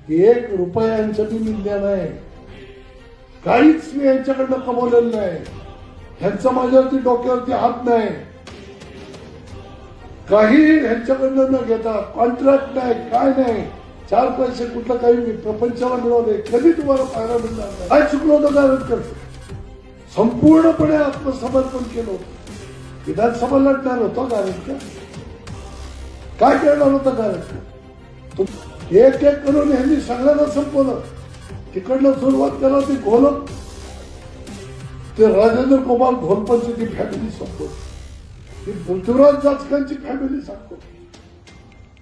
एक रुपयांचं मी निंदा नाही, काहीच मी यांच्याकडनं कमवलेलं नाही. ह्यांचा माझ्यावरती डोक्यावरती हात नाही, काही ह्यांच्याकडनं न घेता कॉन्ट्रॅक्ट नाही, काय नाही. 4 पैसे कुठलं काही मी प्रपंचाला मिळवले, कधी तुम्हाला पाहायला मिळणार नाही. काय चुकलं होतं गारटकर? संपूर्णपणे आत्मसमर्पण केलं होतं. विधानसभा लढणार होतो गारटकर, काय करणार होतं गारटकर? एक एक करून ह्यांनी सगळ्यांना संपवलं. तिकडनं सुरुवात केला ती घोलक, ते राजेंद्र कुमार घोलपांची ती फॅमिली संपवली, ती पृथ्वीराज जाचकांची फॅमिली संपवली.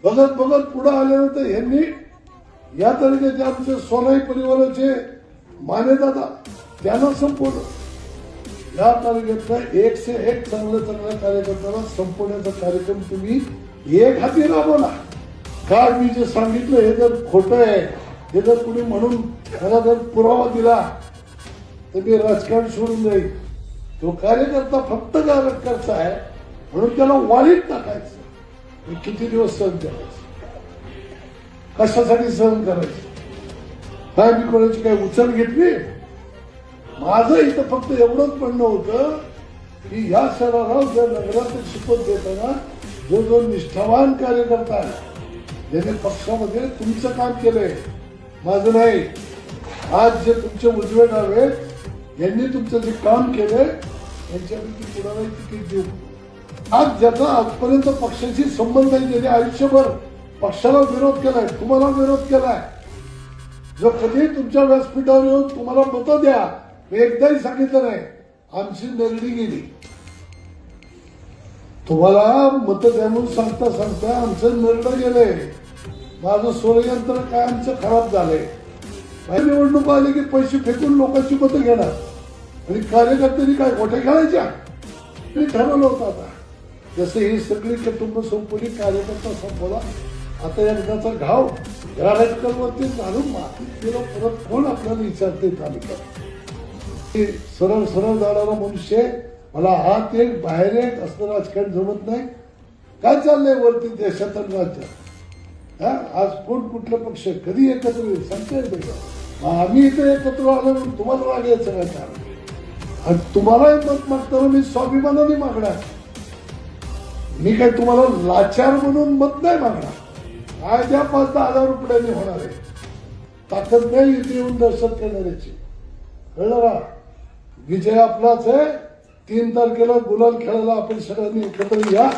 बघत बघत पुढे आल्यानंतर ह्यांनी या तऱ्हेचे आमचे सोनाई परिवाराचे मानेदादा त्यांना संपवलं. या तालुक्यातल्या 1 से 1 चांगल्या कार्यकर्त्याला संपवण्याचा कार्यक्रम तुम्ही एक हाती राबवला. काय मी जे सांगितलं हे जर खोटं आहे, हे जर कुणी म्हणून त्याला जर पुरावा दिला तर मी राजकारण सोडून जाईल. तो कार्यकर्ता फक्त गारटकरचा आहे म्हणून त्याला वाळीत टाकायचं. मी किती दिवस सहन करायचं? कशासाठी सहन करायचं? काय मी कोणाची काय उचल घेतली? माझं इथं फक्त एवढंच म्हणणं होतं की या शहराला जर नगराध्यक्ष शपथ देताना जो जो निष्ठावान कार्यकर्ता आहे, ज्याने पक्षामध्ये तुमचं काम केलंय, माझं नाही, आज जे तुमचे उजवे डावे यांनी तुमचं जे काम केलंय यांच्यापैकी कुणालाही तिकीट देऊ. आज ज्याचा आजपर्यंत पक्षाशी संबंध आहे, ज्याने आयुष्यभर पक्षाला विरोध केलाय, तुम्हाला विरोध केलाय, जर कधी तुमच्या व्यासपीठावर येऊन तुम्हाला मतं द्या मी एकदाही सांगितलं नाही, आमची नरडी गेली. तुम्हाला मतं द्या म्हणून सांगता सांगता आमचं नरडं गेलंय. माझं सोळयंत्र काय आमचं खराब झालंय. निवडणूक आली की पैसे फेकून लोकांची मतं घेणार आणि कार्यकर्त्यांनी काय गोठे खेळायच्या मी ठरवलं होतं. आता जसं ही सगळी कुटुंब संपवली, कार्यकर्ता संपवला, आता एकदाचा घाव गारटकरवरती घालून मातीत गेलो. परत कोण आपल्याला विचारते तालुक्यात? सरळ सरळ जाणारा मनुष्य, मला आत एक बाहेर एक असं राजकारण जमत नाही. काय चाललंय वरती देशात आणि राज्यात? आज कोण कुठला पक्ष कधी एकत्र येईल सांगता येईल का? आम्ही इथे एकत्र आलो म्हणून तुम्हाला राग यायचं काय कारण? आणि तुम्हालाही मत मागताना मी स्वाभिमानाने मागणार. मी काय तुम्हाला लाचार म्हणून मत नाही मागणार. काय द्या 5-10 हजार रुपयांनी होणार आहे. ताकद नाही इथे येऊन दर्शन करणाऱ्याची. कळलं का? विजय आपलाच आहे. 3 तारखेला गुलाल खेळायला आपण सगळ्यांनी एकत्र या.